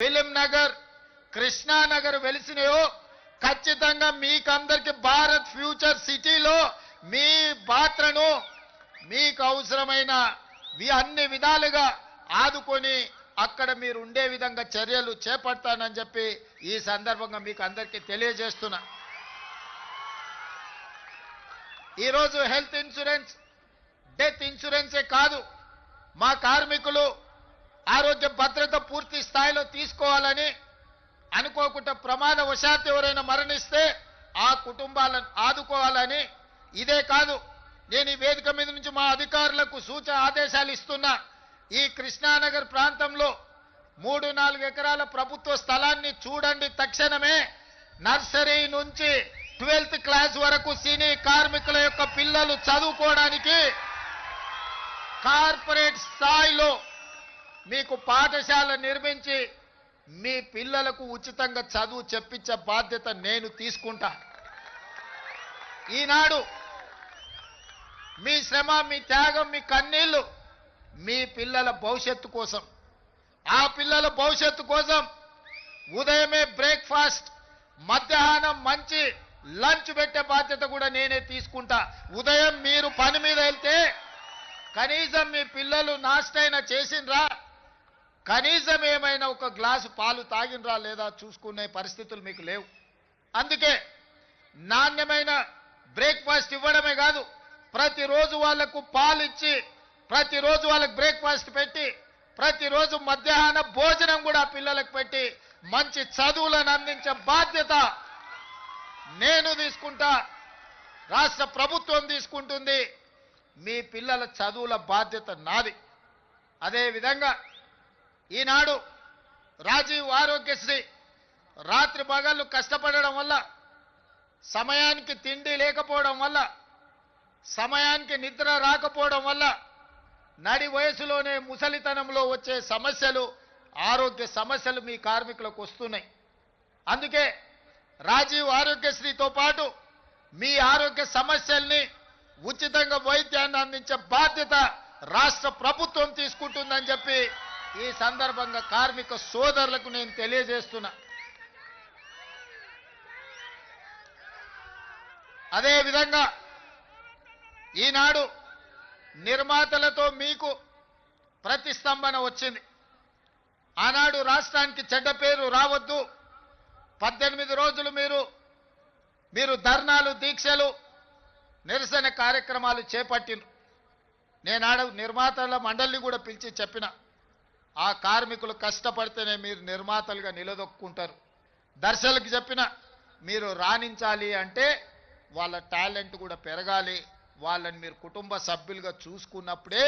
Film Nagar, Krishna Nagar వెలిసినాయో ఖచ్చితంగా మీకందరికి Bharat future సిటీలో మీ పాత్రను మీకు అవసరమైన అన్ని విధాలుగా ఆదుకొని అక్కడ మీరు ఉండే విధంగా చర్యలు చేపడతానని చెప్పి ఈ సందర్భంగా మీకు అందరికీ తెలియజేస్తున్నా. ఈరోజు హెల్త్ ఇన్సూరెన్స్, డెత్ ఇన్సూరెన్సే కాదు, మా కార్మికులు ఆరోగ్య భద్రత పూర్తి స్థాయిలో తీసుకోవాలని, అనుకోకుండా ప్రమాదవశాత్తు ఎవరైనా మరణిస్తే ఆ కుటుంబాలను ఆదుకోవాలని. ఇదే కాదు, నేను ఈ వేదిక మీద నుంచి మా అధికారులకు సూచన ఆదేశాలు ఇస్తున్నా. ఈ కృష్ణానగర్ ప్రాంతంలో 3-4 ఎకరాల ప్రభుత్వ స్థలాన్ని చూడండి. తక్షణమే నర్సరీ నుంచి 12th క్లాస్ వరకు సినీ కార్మికుల యొక్క పిల్లలు చదువుకోవడానికి కార్పొరేట్ స్థాయిలో మీకు పాఠశాల నిర్మించి మీ పిల్లలకు ఉచితంగా చదువు చెప్పించే బాధ్యత నేను తీసుకుంటా. ఈనాడు మీ శ్రమ, మీ త్యాగం, మీ కన్నీళ్లు మీ పిల్లల భవిష్యత్తు కోసం, ఆ పిల్లల భవిష్యత్తు కోసం ఉదయమే బ్రేక్ఫాస్ట్, మధ్యాహ్నం మంచి లంచ్ పెట్టే బాధ్యత కూడా నేనే తీసుకుంటా. ఉదయం మీరు పని మీద వెళ్తే కనీసం మీ పిల్లలు నాష్టైనా చేసిండ్రా, కనీసం ఏమైనా ఒక గ్లాసు పాలు తాగినరా లేదా చూసుకునే పరిస్థితులు మీకు లేవు. అందుకే నాణ్యమైన బ్రేక్ఫాస్ట్ ఇవ్వడమే కాదు, ప్రతిరోజు వాళ్లకు పాలు ఇచ్చి, ప్రతిరోజు వాళ్ళకు బ్రేక్ఫాస్ట్ పెట్టి, ప్రతిరోజు మధ్యాహ్న భోజనం కూడా పిల్లలకు పెట్టి మంచి చదువులను అందించే బాధ్యత నేను తీసుకుంటా, రాష్ట్ర ప్రభుత్వం తీసుకుంటుంది. మీ పిల్లల చదువుల బాధ్యత నాది. అదేవిధంగా ఈనాడు రాజీవ్ ఆరోగ్యశ్రీ రాత్రి పగళ్ళు కష్టపడడం వల్ల, సమయానికి తిండి లేకపోవడం వల్ల, సమయానికి నిద్ర రాకపోవడం వల్ల నడి వయసులోనే ముసలితనంలో వచ్చే సమస్యలు, ఆరోగ్య సమస్యలు మీ కార్మికులకు వస్తున్నాయి. అందుకే రాజీవ్ ఆరోగ్యశ్రీతో పాటు మీ ఆరోగ్య సమస్యల్ని ఉచితంగా వైద్యాన్ని అందించే బాధ్యత రాష్ట్ర ప్రభుత్వం తీసుకుంటుందని చెప్పి ఈ సందర్భంగా కార్మిక సోదరులకు నేను తెలియజేస్తున్నా. అదేవిధంగా ఈనాడు నిర్మాతలతో మీకు ప్రతిస్తంభన వచ్చింది. ఆనాడు రాష్ట్రానికి చెడ్డ పేరు రావద్దు, 18 రోజులు మీరు ధర్నాలు, దీక్షలు, నిరసన కార్యక్రమాలు చేపట్టిండ్రు. నేనాడు నిర్మాతల మండలిని కూడా పిలిచి చెప్పిన, ఆ కార్మికులు కష్టపడితేనే మీరు నిర్మాతలుగా నిలదొక్కుంటారు. దర్శకులకు చెప్పిన, మీరు రాణించాలి అంటే వాళ్ళ టాలెంట్ కూడా పెరగాలి, వాళ్ళని మీరు కుటుంబ సభ్యులుగా చూసుకున్నప్పుడే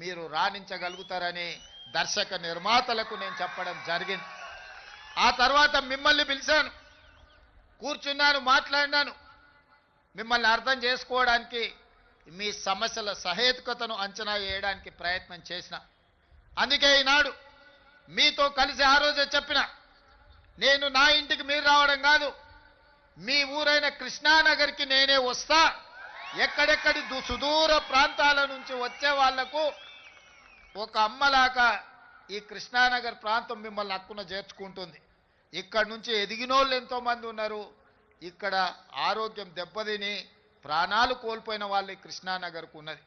మీరు రాణించగలుగుతారని దర్శక నిర్మాతలకు నేను చెప్పడం జరిగింది. ఆ తర్వాత మిమ్మల్ని పిలిచాను, కూర్చున్నాను, మాట్లాడినాను. మిమ్మల్ని అర్థం చేసుకోవడానికి, మీ సమస్యల సహేతుకతను అంచనా వేయడానికి ప్రయత్నం చేసిన. అందుకే ఈనాడు మీతో కలిసి ఆ రోజే చెప్పిన, నేను నా ఇంటికి మీరు రావడం కాదు, మీ ఊరైన కృష్ణానగర్కి నేనే వస్తా. ఎక్కడెక్కడి సుదూర ప్రాంతాల నుంచి వచ్చే వాళ్లకు ఒక అమ్మలాగా ఈ కృష్ణానగర్ ప్రాంతం మిమ్మల్ని హక్కున చేర్చుకుంటుంది. ఇక్కడ నుంచి ఎదిగినోళ్ళు ఎంతోమంది ఉన్నారు. ఇక్కడ ఆరోగ్యం దెబ్బతిని ప్రాణాలు కోల్పోయిన వాళ్ళు ఈ కృష్ణానగర్కు ఉన్నది.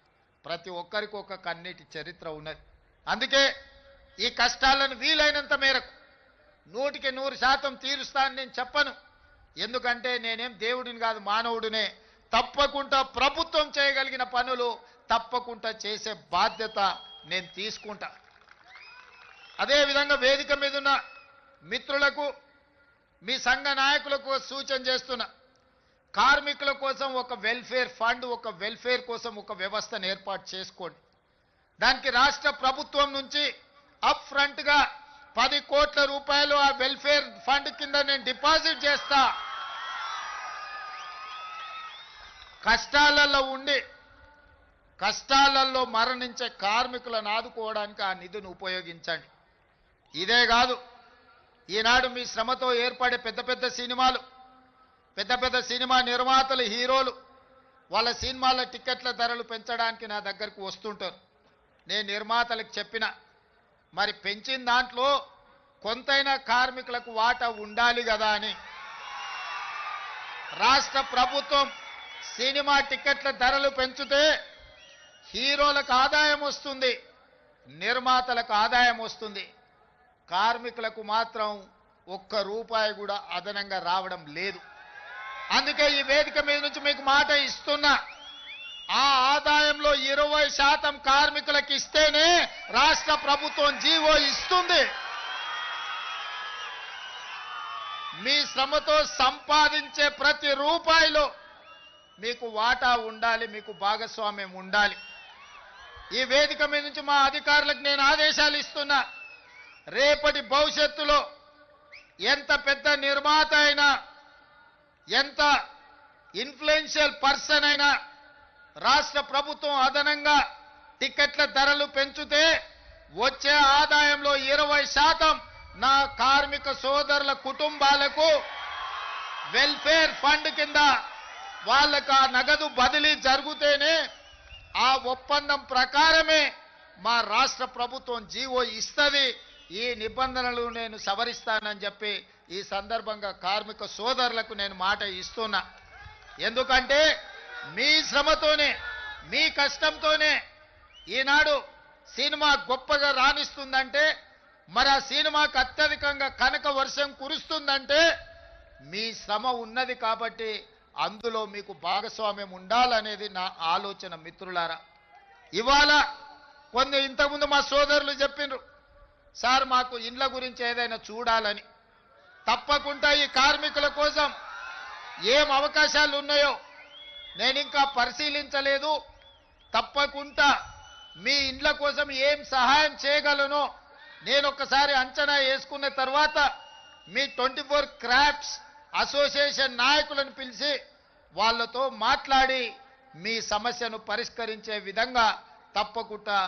ప్రతి ఒక్కరికి ఒక కన్నీటి చరిత్ర ఉన్నది. అందుకే ఈ కష్టాలను వీలైనంత మేరకు 100% తీరుస్తానని నేను చెప్పను. ఎందుకంటే నేనేం దేవుడిని కాదు, మానవుడినే. తప్పకుండా ప్రభుత్వం చేయగలిగిన పనులు తప్పకుండా చేసే బాధ్యత నేను తీసుకుంటా. అదేవిధంగా వేదిక మీద ఉన్న మిత్రులకు, మీ సంఘ నాయకులకు సూచన చేస్తున్నా, కార్మికుల కోసం ఒక వెల్ఫేర్ ఫండ్, ఒక వెల్ఫేర్ కోసం ఒక వ్యవస్థను ఏర్పాటు చేసుకోండి. దానికి రాష్ట్ర ప్రభుత్వం నుంచి అప్ ఫ్రంట్ గా 10 కోట్ల రూపాయలు ఆ వెల్ఫేర్ ఫండ్ కింద నేను డిపాజిట్ చేస్తా. కష్టాలలో ఉండి కష్టాలలో మరణించే కార్మికులను ఆదుకోవడానికి ఆ నిధిని ఉపయోగించండి. ఇదే కాదు, ఈనాడు మీ శ్రమతో ఏర్పడే పెద్ద పెద్ద సినిమా నిర్మాతలు, హీరోలు వాళ్ళ సినిమాల టికెట్ల ధరలు పెంచడానికి నా దగ్గరకు వస్తుంటారు. నేను నిర్మాతలకు చెప్పిన, మరి పెంచిన దాంట్లో కొంతైనా కార్మికులకు వాటా ఉండాలి కదా అని రాష్ట్ర ప్రభుత్వం సినిమా టికెట్ల ధరలు పెంచితే హీరోలకు ఆదాయం వస్తుంది, నిర్మాతలకు ఆదాయం వస్తుంది, కార్మికులకు మాత్రం ఒక్క రూపాయి కూడా అదనంగా రావడం లేదు. అందుకే ఈ వేదిక మీద నుంచి మీకు మాట ఇస్తున్నా, ఆ ఆదాయంలో 20% కార్మికులకు ఇస్తేనే రాష్ట్ర ప్రభుత్వం జీవో ఇస్తుంది. మీ శ్రమతో సంపాదించే ప్రతి రూపాయిలో మీకు వాటా ఉండాలి, మీకు భాగస్వామ్యం ఉండాలి. ఈ వేదిక మీద నుంచి మా అధికారులకు నేను ఆదేశాలు ఇస్తున్నా, రేపటి భవిష్యత్తులో ఎంత పెద్ద నిర్మాత అయినా, ఎంత ఇన్ఫ్లుయెన్షియల్ పర్సన్ అయినా రాష్ట్ర ప్రభుత్వం అదనంగా టికెట్ల ధరలు పెంచితే వచ్చే ఆదాయంలో 20% నా కార్మిక సోదరుల కుటుంబాలకు వెల్ఫేర్ ఫండ్ కింద వాళ్ళకు ఆ నగదు బదిలీ జరిగితేనే ఆ ఒప్పందం ప్రకారమే మా రాష్ట్ర ప్రభుత్వం జీవో ఇస్తుంది. ఈ నిబంధనలు నేను సవరిస్తానని చెప్పి ఈ సందర్భంగా కార్మిక సోదరులకు నేను మాట ఇస్తున్నా. ఎందుకంటే మీ శ్రమతోనే, మీ కష్టంతోనే ఈనాడు సినిమా గొప్పగా రాణిస్తుందంటే, మరి ఆ సినిమాకు అత్యధికంగా కనక వర్షం కురుస్తుందంటే మీ శ్రమ ఉన్నది కాబట్టి అందులో మీకు భాగస్వామ్యం ఉండాలనేది నా ఆలోచన. మిత్రులారా, ఇవాళ కొన్ని ఇంతకుముందు మా సోదరులు చెప్పిండ్రు, సార్ మాకు ఇండ్ల గురించి ఏదైనా చూడాలని. తప్పకుండా ఈ కార్మికుల కోసం ఏం అవకాశాలు ఉన్నాయో నేను ఇంకా పరిశీలించలేదు. తప్పకుండా మీ ఇండ్ల కోసం ఏం సహాయం చేయగలనో నేను ఒక్కసారి అంచనా వేసుకున్న తర్వాత మీ 24 క్రాఫ్ట్స్ అసోసియేషన్ నాయకులను పిలిచి వాళ్ళతో మాట్లాడి మీ సమస్యను పరిష్కరించే విధంగా తప్పకుండా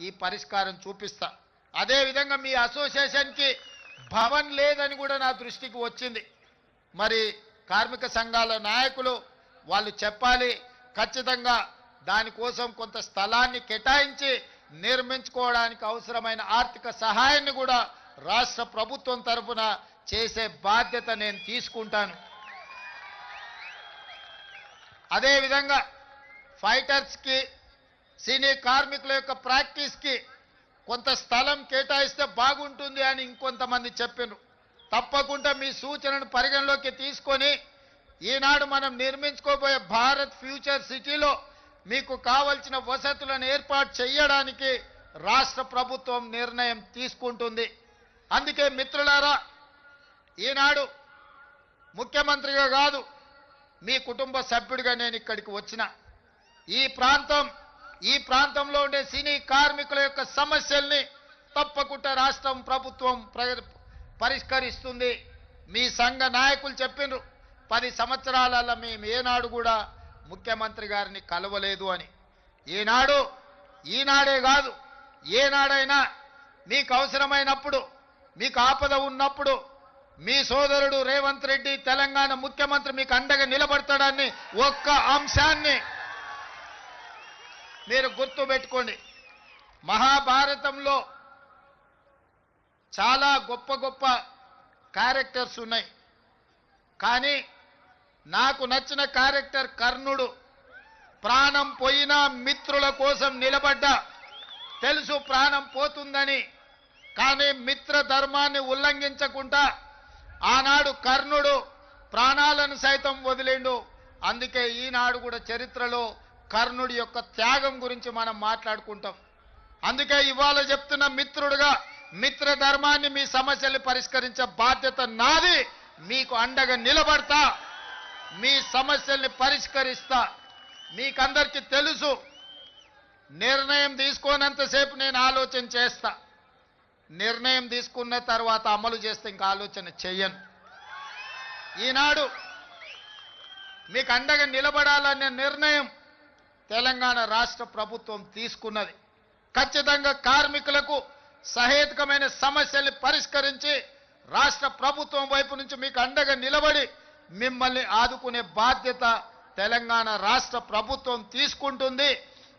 ఈ పరిష్కారం చూపిస్తా. అదేవిధంగా మీ అసోసియేషన్కి భవన్ లేదని కూడా నా దృష్టికి వచ్చింది. మరి కార్మిక సంఘాల నాయకులు వాళ్ళు చెప్పాలి, ఖచ్చితంగా దానికోసం కొంత స్థలాన్ని కేటాయించి నిర్మించుకోవడానికి అవసరమైన ఆర్థిక సహాయాన్ని కూడా రాష్ట్ర ప్రభుత్వం తరఫున చేసే బాధ్యత నేను తీసుకుంటాను. అదేవిధంగా ఫైటర్స్కి, సినీ కార్మికుల యొక్క ప్రాక్టీస్కి కొంత స్థలం కేటాయిస్తే బాగుంటుంది అని ఇంకొంతమంది చెప్పారు. తప్పకుండా మీ సూచనను పరిగణలోకి తీసుకొని ఈనాడు మనం నిర్మించుకోబోయే భారత్ ఫ్యూచర్ సిటీలో మీకు కావలసిన వసతులను ఏర్పాటు చేయడానికి రాష్ట్ర ప్రభుత్వం నిర్ణయం తీసుకుంటుంది. అందుకే మిత్రులారా, ఈనాడు ముఖ్యమంత్రిగా కాదు, మీ కుటుంబ సభ్యుడిగా నేను ఇక్కడికి వచ్చిన. ఈ ప్రాంతంలో ఉండే సినీ కార్మికుల యొక్క సమస్యల్ని తప్పకుండా రాష్ట్రం ప్రభుత్వం పరిష్కరిస్తుంది. మీ సంఘ నాయకులు చెప్పినారు 10 సంవత్సరాలలో మేము ఏనాడు కూడా ముఖ్యమంత్రి గారిని కలవలేదు అని. ఈనాడే కాదు, ఏనాడైనా మీకు అవసరమైనప్పుడు, మీకు ఆపద ఉన్నప్పుడు మీ సోదరుడు రేవంత్ రెడ్డి తెలంగాణ ముఖ్యమంత్రి మీకు అండగా నిలబడతాడని ఒక్క అంశాన్ని మీరు గుర్తుపెట్టుకోండి. మహాభారతంలో చాలా గొప్ప గొప్ప క్యారెక్టర్స్ ఉన్నాయి, కానీ నాకు నచ్చిన క్యారెక్టర్ కర్ణుడు. ప్రాణం పోయినా మిత్రుల కోసం నిలబడ్డా, తెలుసు ప్రాణం పోతుందని, కానీ మిత్ర ధర్మాన్ని ఉల్లంఘించకుండా ఆనాడు కర్ణుడు ప్రాణాలను సైతం వదిలేండు. అందుకే ఈనాడు కూడా చరిత్రలో కర్ణుడి యొక్క త్యాగం గురించి మనం మాట్లాడుకుంటాం. అందుకే ఇవాళ చెప్తున్న మిత్రుడుగా మిత్ర ధర్మాన్ని, మీ సమస్యల్ని పరిష్కరించే బాధ్యత నాది. మీకు అండగా నిలబడతా, మీ సమస్యల్ని పరిష్కరిస్తా. మీకందరికీ తెలుసు, నిర్ణయం తీసుకోనంతసేపు నేను ఆలోచన చేస్తా, నిర్ణయం తీసుకున్న తర్వాత అమలు చేస్తే ఇంకా ఆలోచన చెయ్యను. ఈనాడు మీకు అండగా నిలబడాలనే నిర్ణయం తెలంగాణ రాష్ట్ర ప్రభుత్వం తీసుకున్నది. ఖచ్చితంగా కార్మికులకు సహేతుకమైన సమస్యల్ని పరిష్కరించి రాష్ట్ర ప్రభుత్వం వైపు నుంచి మీకు అండగా నిలబడి మిమ్మల్ని ఆదుకునే బాధ్యత తెలంగాణ రాష్ట్ర ప్రభుత్వం తీసుకుంటుంది.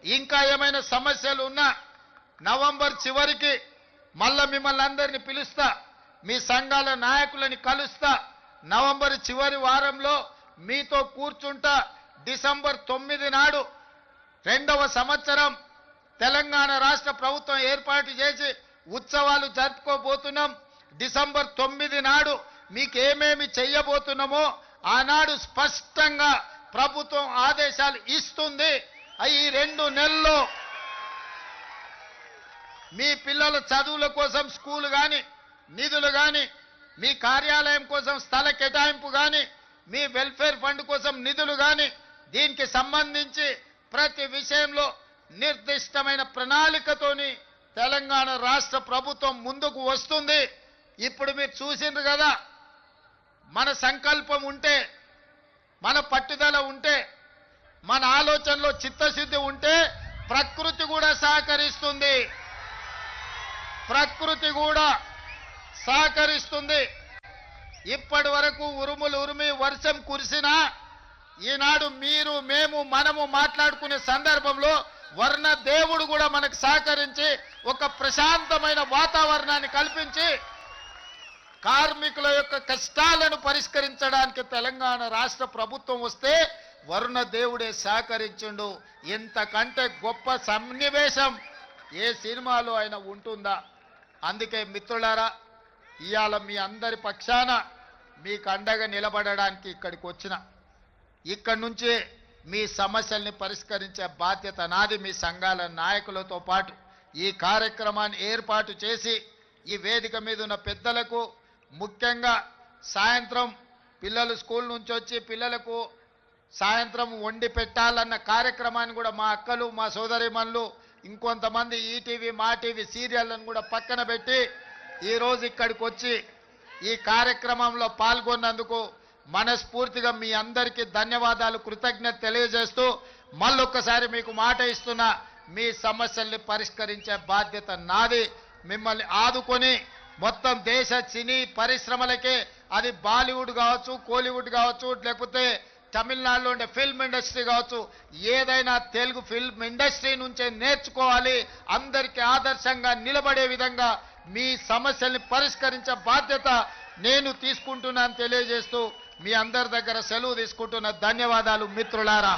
ఇంకా ఏమైనా సమస్యలు ఉన్నా నవంబర్ చివరికి మళ్ళా మిమ్మల్ని అందరినీ పిలుస్తా. మీ సంఘాల నాయకులని కలుస్తా. నవంబర్ చివరి వారంలో మీతో కూర్చుంటా. డిసెంబర్ 9 నాడు 2వ సంవత్సరం తెలంగాణ రాష్ట్ర ప్రభుత్వం ఏర్పాటు చేసి ఉత్సవాలు జరుపుకోబోతున్నాం. డిసెంబర్ 9 నాడు మీకేమేమి చెయ్యబోతున్నామో ఆనాడు స్పష్టంగా ప్రభుత్వం ఆదేశాలు ఇస్తుంది. ఈ 2 నెలల్లో మీ పిల్లల చదువుల కోసం స్కూల్ కానీ, నిధులు కానీ, మీ కార్యాలయం కోసం స్థల కేటాయింపు కానీ, మీ వెల్ఫేర్ ఫండ్ కోసం నిధులు కానీ, దీనికి సంబంధించి ప్రతి విషయంలో నిర్దిష్టమైన ప్రణాళికతోని తెలంగాణ రాష్ట్ర ప్రభుత్వం ముందుకు వస్తుంది. ఇప్పుడు మీరు చూసిండ్రు కదా, మన సంకల్పం ఉంటే, మన పట్టుదల ఉంటే, మన ఆలోచనలో చిత్తశుద్ధి ఉంటే ప్రకృతి కూడా సహకరిస్తుంది. ప్రకృతి కూడా సహకరిస్తుంది. ఇప్పటి వరకు ఉరుములు ఉరిమి వర్షం కురిసినా ఈనాడు మీరు మేము మనము మాట్లాడుకునే సందర్భంలో వర్ణ దేవుడు కూడా మనకు సహకరించి ఒక ప్రశాంతమైన వాతావరణాన్ని కల్పించి కార్మికుల యొక్క కష్టాలను పరిష్కరించడానికి తెలంగాణ రాష్ట్ర ప్రభుత్వం వస్తే వరుణ దేవుడే సహకరించిండు. ఇంతకంటే గొప్ప సన్నివేశం ఏ సినిమాలో అయినా ఉంటుందా? అందుకే మిత్రులారా, ఇవాళ మీ అందరి పక్షాన మీకు అండగా నిలబడడానికి ఇక్కడికి వచ్చిన. ఇక్కడి నుంచి మీ సమస్యల్ని పరిష్కరించే బాధ్యత నాది. మీ సంఘాల నాయకులతో పాటు ఈ కార్యక్రమాన్ని ఏర్పాటు చేసి ఈ వేదిక మీద ఉన్న పెద్దలకు, ముఖ్యంగా సాయంత్రం పిల్లలు స్కూల్ నుంచి వచ్చి పిల్లలకు సాయంత్రం వండి పెట్టాలన్న కార్యక్రమాన్ని కూడా మా అక్కలు, మా సోదరిమణులు, ఇంకొంతమంది ఈటీవీ, మా టీవీ సీరియళ్లను కూడా పక్కన పెట్టి ఈరోజు ఇక్కడికి వచ్చి ఈ కార్యక్రమంలో పాల్గొన్నందుకు మనస్ఫూర్తిగా మీ అందరికీ ధన్యవాదాలు, కృతజ్ఞత తెలియజేస్తూ మళ్ళొక్కసారి మీకు మాట ఇస్తున్నా, మీ సమస్యల్ని పరిష్కరించే బాధ్యత నాది. మిమ్మల్ని ఆదుకొని మొత్తం దేశ సినీ పరిశ్రమలకే, అది బాలీవుడ్ కావచ్చు, కోలీవుడ్ కావచ్చు, లేకపోతే తమిళనాడులో ఉండే ఫిల్మ్ ఇండస్ట్రీ కావచ్చు, ఏదైనా తెలుగు ఫిల్మ్ ఇండస్ట్రీ నుంచే నేర్చుకోవాలి. అందరికీ ఆదర్శంగా నిలబడే విధంగా మీ సమస్యల్ని పరిష్కరించే బాధ్యత నేను తీసుకుంటున్నాను తెలియజేస్తూ మీ అందరి దగ్గర సెలవు తీసుకుంటున్న. ధన్యవాదాలు మిత్రులారా.